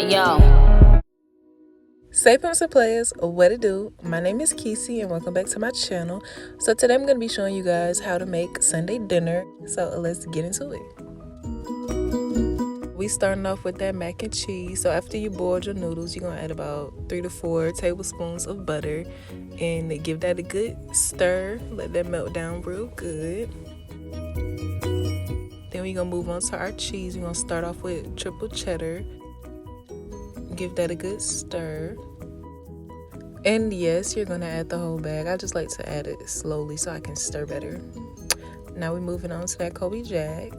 Yo. Say pimps and playas, what it do? My name is Kesey and welcome back to my channel. So today I'm going to be showing you guys how to make Sunday dinner. So let's get into it. We starting off with that mac and cheese. So after you boil your noodles, you're going to add about 3 to 4 tablespoons of butter and give that a good stir. Let that melt down real good. Then we're going to move on to our cheese. We're going to start off with triple cheddar. Give that a good stir. And yes, you're going to add the whole bag. I just like to add it slowly so I can stir better. Now we're moving on to that Colby Jack.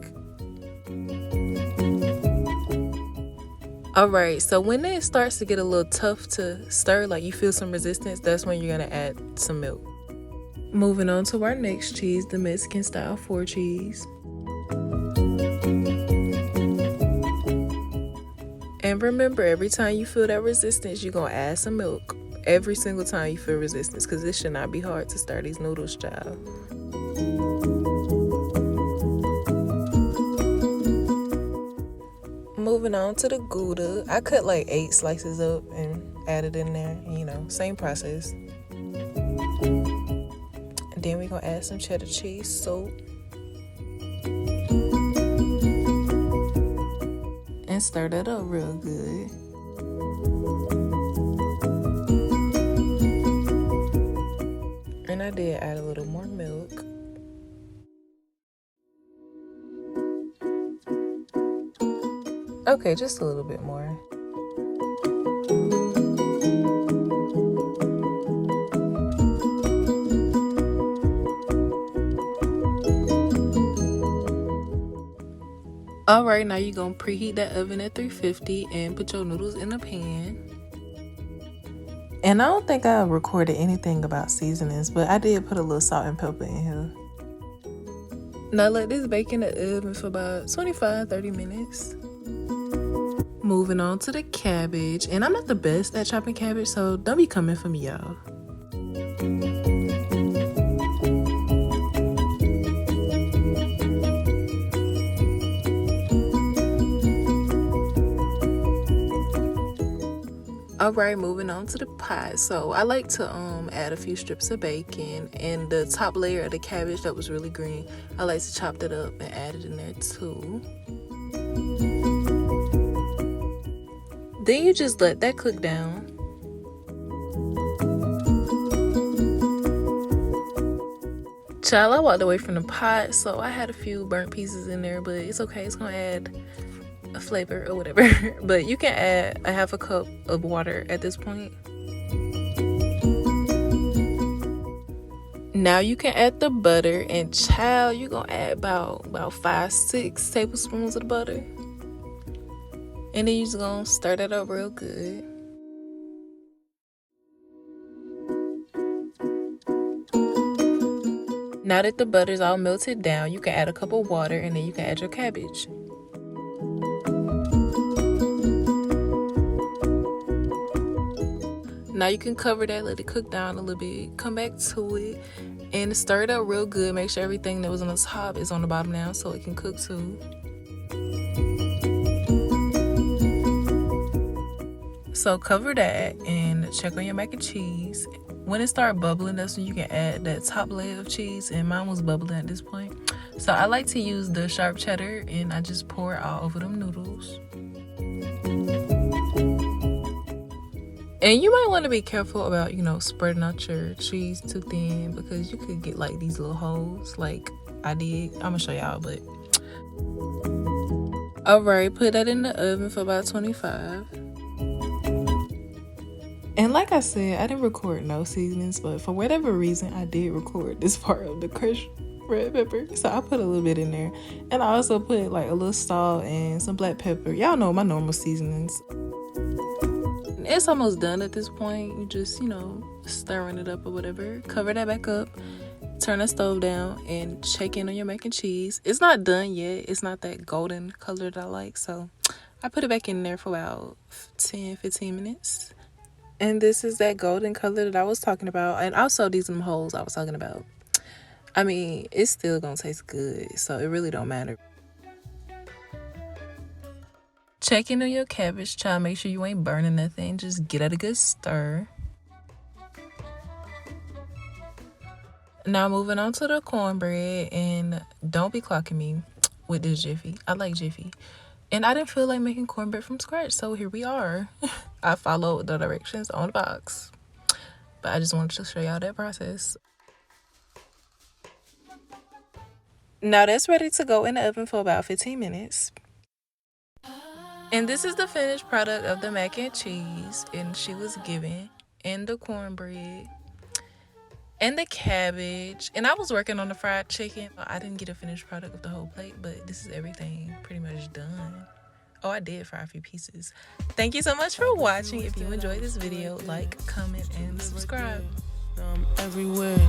Alright, so when it starts to get a little tough to stir, like you feel some resistance, that's when you're going to add some milk. Moving on to our next cheese, the Mexican style 4 cheese. And remember, every time you feel that resistance, you're going to add some milk. Every single time you feel resistance, because it should not be hard to stir these noodles, child. Moving on to the gouda. I cut like 8 slices up and added in there. You know, same process. And then we're going to add some cheddar cheese soap. And stir that up real good. And I did add a little more milk. Okay, just a little bit more. Alright, now you're going to preheat that oven at 350 and put your noodles in a pan. And I don't think I recorded anything about seasonings, but I did put a little salt and pepper in here. Now let this bake in the oven for about 25-30 minutes. Moving on to the cabbage. And I'm not the best at chopping cabbage, so don't be coming for me, y'all. Alright, moving on to the pie. So I like to add a few strips of bacon, and the top layer of the cabbage that was really green, I like to chop that up and add it in there too. Then you just let that cook down. Child, I walked away from the pot, so I had a few burnt pieces in there, but it's okay. It's gonna add a flavor or whatever. But you can add a half a cup of water at this point. Now you can add the butter, and child, you're gonna add about 5-6 tablespoons of the butter. And then you're just gonna stir that up real good. Now that the butter's all melted down, you can add a cup of water, and then you can add your cabbage. Now you can cover that, let it cook down a little bit, come back to it, and stir it up real good. Make sure everything that was on the top is on the bottom now so it can cook too. So cover that and check on your mac and cheese. When it starts bubbling, that's when you can add that top layer of cheese, and mine was bubbling at this point. So I like to use the sharp cheddar, and I just pour it all over them noodles. And you might want to be careful about, spreading out your cheese too thin, because you could get like these little holes like I did. I'm gonna show y'all, but alright, put that in the oven for about 25. And like I said, I didn't record no seasonings, but for whatever reason, I did record this part of the crushed red pepper. So I put a little bit in there. And I also put like a little salt and some black pepper. Y'all know my normal seasonings. It's almost done at this point. You just, stirring it up or whatever. Cover that back up. Turn the stove down and check in on your mac and cheese. It's not done yet. It's not that golden color that I like. So I put it back in there for about 10-15 minutes. And this is that golden color that I was talking about. And also these are them holes I was talking about. I mean, it's still gonna taste good, so it really don't matter. check in on your cabbage, child. Make sure you ain't burning nothing. Just get it a good stir. Now moving on to the cornbread, and don't be clocking me with this Jiffy. I like Jiffy. And I didn't feel like making cornbread from scratch, so here we are. I followed the directions on the box. But I just wanted to show y'all that process. Now that's ready to go in the oven for about 15 minutes. And this is the finished product of the mac and cheese, and she was given, and the cornbread, and the cabbage. And I was working on the fried chicken. I didn't get a finished product of the whole plate, but this is everything pretty much done. Oh, I did fry a few pieces. Thank you so much for watching. If you enjoyed this video, like, comment, and subscribe. Everywhere.